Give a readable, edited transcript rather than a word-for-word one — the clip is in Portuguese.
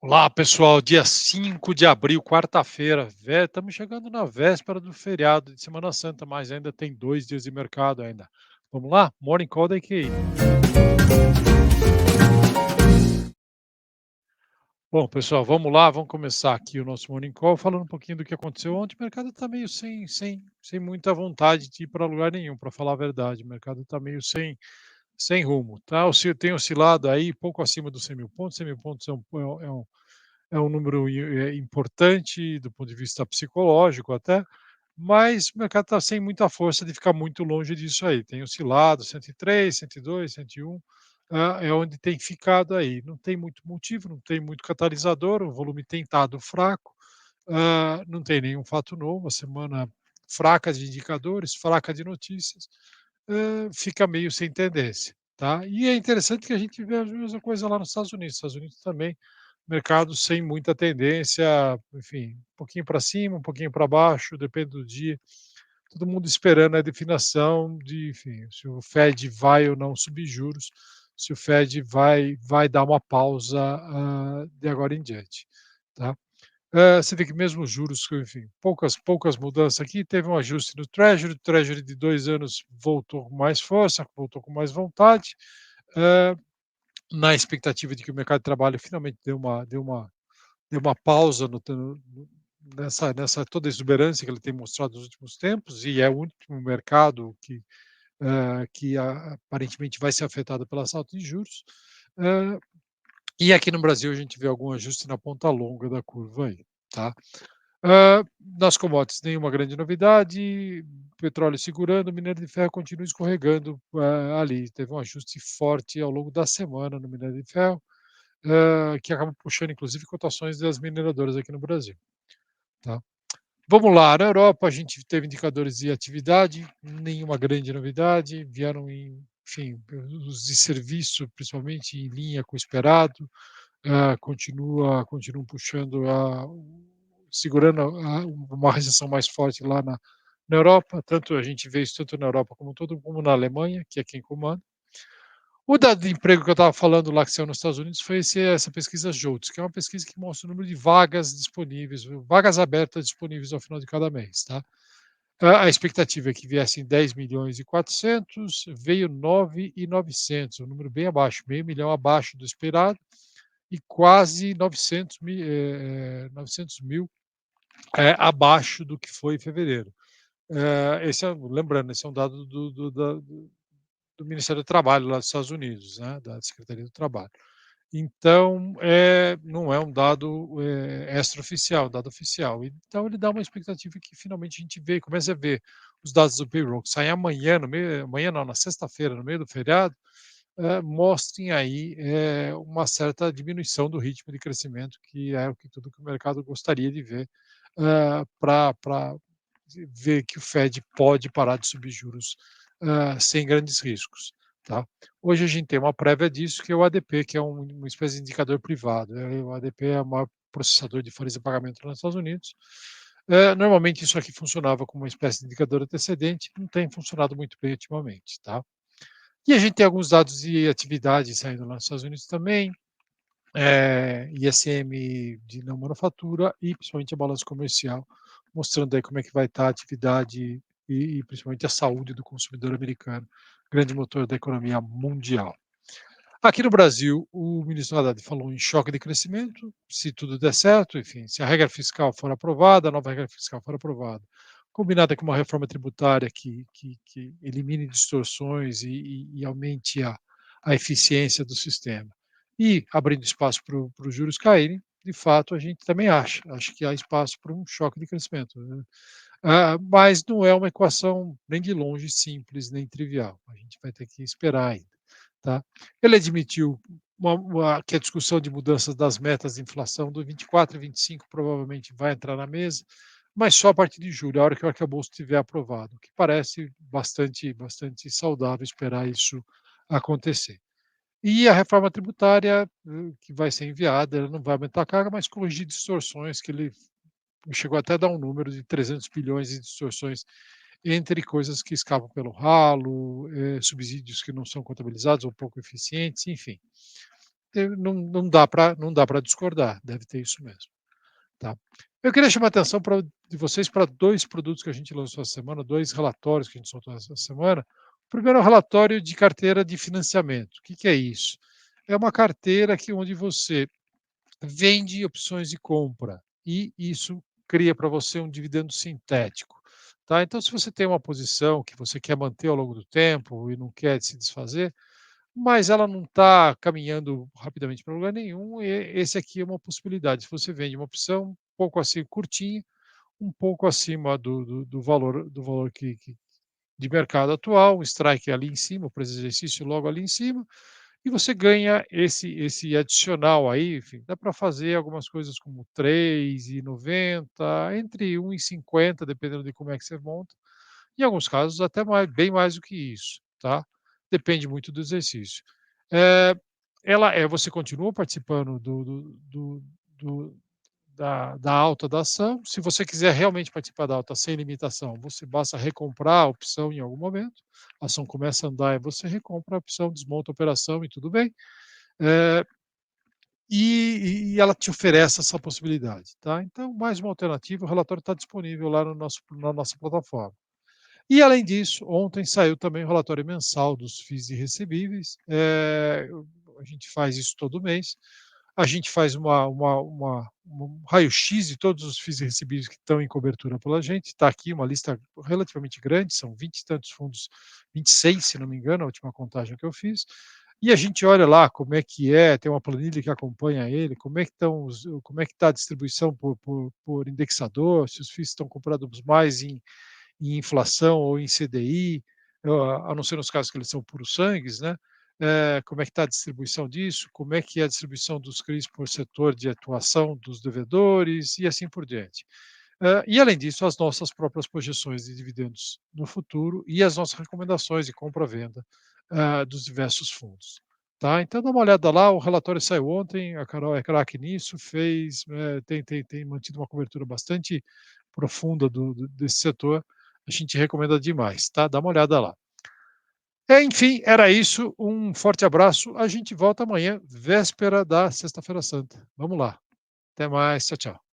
Olá, pessoal. Dia 5 de abril, quarta-feira. Estamos chegando na véspera do feriado de Semana Santa, mas ainda tem 2 dias de mercado ainda. Vamos lá? Morning Call da EQI. Bom, pessoal, vamos lá, vamos começar aqui o nosso Morning Call falando um pouquinho do que aconteceu ontem. O mercado está meio sem muita vontade de ir para lugar nenhum, para falar a verdade. O mercado está meio sem rumo, tá? Tem oscilado aí pouco acima dos 100 mil pontos. 100 mil pontos é um número importante do ponto de vista psicológico até, mas o mercado está sem muita força de ficar muito longe disso aí. Tem oscilado 103, 102, 101, é onde tem ficado aí. Não tem muito motivo, não tem muito catalisador, o volume tem estado fraco, não tem nenhum fato novo, a semana fraca de indicadores, fraca de notícias, fica meio sem tendência, tá? E é interessante que a gente vê a mesma coisa lá nos Estados Unidos. Estados Unidos também, mercado sem muita tendência, enfim, um pouquinho para cima, um pouquinho para baixo, depende do dia. Todo mundo esperando a definição de, enfim, se o Fed vai ou não subir juros, se o Fed vai dar uma pausa, de agora em diante, tá? Você vê que mesmo os juros, enfim, poucas mudanças aqui, teve um ajuste no Treasury, o Treasury de 2 anos voltou com mais força, voltou com mais vontade, hã, na expectativa de que o mercado de trabalho finalmente deu uma pausa nessa toda exuberância que ele tem mostrado nos últimos tempos, e é o último mercado que aparentemente vai ser afetado pelas altas de juros. Hã, e aqui no Brasil a gente vê algum ajuste na ponta longa da curva aí, tá. Nas commodities nenhuma grande novidade, petróleo segurando, minério de ferro continua escorregando, ali. Teve um ajuste forte ao longo da semana no minério de ferro, que acaba puxando inclusive cotações das mineradoras aqui no Brasil, tá. Vamos lá, na Europa a gente teve indicadores de atividade, nenhuma grande novidade, vieram enfim, os de serviço, principalmente em linha com o esperado, continuam puxando segurando uma recessão mais forte lá na Europa, tanto a gente vê isso tanto na Europa como todo, como na Alemanha, que é quem comanda. O dado de emprego que eu estava falando lá, que saiu nos Estados Unidos, foi essa pesquisa JOLTS, que é uma pesquisa que mostra o número de vagas disponíveis, vagas abertas disponíveis ao final de cada mês, tá? A expectativa é que viessem 10.400.000, veio 9.900.000, um número bem abaixo, meio milhão abaixo do esperado, e quase 900.000 abaixo do que foi em fevereiro. Lembrando, esse é um dado do Ministério do Trabalho lá dos Estados Unidos, né, da Secretaria do Trabalho. Então, não é um dado, extraoficial, é um dado oficial. Então ele dá uma expectativa que finalmente a gente comece a ver os dados do payroll que saem amanhã, amanhã não, na sexta-feira, no meio do feriado, mostrem aí, uma certa diminuição do ritmo de crescimento, que é o que tudo que o mercado gostaria de ver, para ver que o Fed pode parar de subir juros, sem grandes riscos, tá. Hoje a gente tem uma prévia disso, que é o ADP, que é uma espécie de indicador privado. O ADP é o maior processador de folhas de pagamento nos Estados Unidos. Normalmente isso aqui funcionava como uma espécie de indicador antecedente, não tem funcionado muito bem ultimamente, tá. E a gente tem alguns dados de atividade saindo lá nos Estados Unidos também, ISM de não manufatura e principalmente a balança comercial, mostrando aí como é que vai estar a atividade e principalmente a saúde do consumidor americano, grande motor da economia mundial. Aqui no Brasil, o ministro Haddad falou em choque de crescimento, se tudo der certo, enfim, se a regra fiscal for aprovada, a nova regra fiscal for aprovada, combinada com uma reforma tributária que elimine distorções e aumente a eficiência do sistema, e abrindo espaço para os juros caírem, de fato, a gente também acho que há espaço para um choque de crescimento, né? Mas não é uma equação nem de longe simples, nem trivial. A gente vai ter que esperar ainda, tá? Ele admitiu que a discussão de mudanças das metas de inflação do 24 e 25 provavelmente vai entrar na mesa, mas só a partir de julho, a hora que o arcabouço estiver aprovado, o que parece bastante saudável esperar isso acontecer. E a reforma tributária, que vai ser enviada, ela não vai aumentar a carga, mas corrigir distorções que ele chegou até a dar um número de 300 bilhões de distorções entre coisas que escapam pelo ralo, subsídios que não são contabilizados ou pouco eficientes, enfim. não dá para discordar, deve ter isso mesmo, tá. Eu queria chamar a atenção de vocês para 2 produtos que a gente lançou essa semana, 2 relatórios que a gente soltou essa semana. O primeiro é o relatório de carteira de financiamento. O que que é isso? É uma carteira onde você vende opções de compra e isso cria para você um dividendo sintético, tá. Então se você tem uma posição que você quer manter ao longo do tempo e não quer se desfazer, mas ela não está caminhando rapidamente para lugar nenhum, esse aqui é uma possibilidade. Se você vende uma opção um pouco assim curtinha, um pouco acima do valor que de mercado atual, um strike ali em cima, o preço de exercício logo ali em cima, e você ganha esse adicional aí, enfim, dá para fazer algumas coisas como 3,90, entre 1,50, dependendo de como é que você monta. Em alguns casos até mais, bem mais do que isso, tá? Depende muito do exercício. Eh, você continua participando do da alta da ação. Se você quiser realmente participar da alta sem limitação, você basta recomprar a opção em algum momento, a ação começa a andar e você recompra a opção, desmonta a operação e tudo bem. Eh, e ela te oferece essa possibilidade, tá. Então mais uma alternativa, o relatório está disponível lá no nosso na nossa plataforma. E além disso, ontem saiu também o relatório mensal dos FIIs e recebíveis. A gente faz isso todo mês. A gente faz um raio-x de todos os FIIs e recebíveis que estão em cobertura pela gente. Está aqui uma lista relativamente grande, são 20 e tantos fundos, 26, se não me engano, a última contagem que eu fiz. E a gente olha lá como é que tem uma planilha que acompanha ele, como é que está a distribuição por indexador, se os FIIs estão comprados mais em inflação ou em CDI, a não ser nos casos que eles são puros sangues, né, como é que está a distribuição disso, como é que é a distribuição dos CRIs por setor de atuação dos devedores e assim por diante. E além disso, as nossas próprias projeções de dividendos no futuro e as nossas recomendações de compra-venda, dos diversos fundos, tá. Então dá uma olhada lá, o relatório saiu ontem, a Carol é craque nisso, tem mantido uma cobertura bastante profunda desse setor, a gente recomenda demais, tá, dá uma olhada lá. Enfim, era isso, um forte abraço, a gente volta amanhã, véspera da Sexta-feira Santa. Vamos lá, até mais, tchau, tchau.